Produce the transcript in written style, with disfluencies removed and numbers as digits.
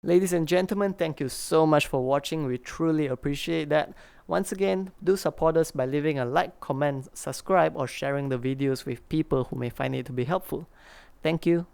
Ladies and gentlemen, thank you so much for watching. We truly appreciate that. Once again, do support us by leaving a like, comment, subscribe, or sharing the videos with people who may find it to be helpful. Thank you.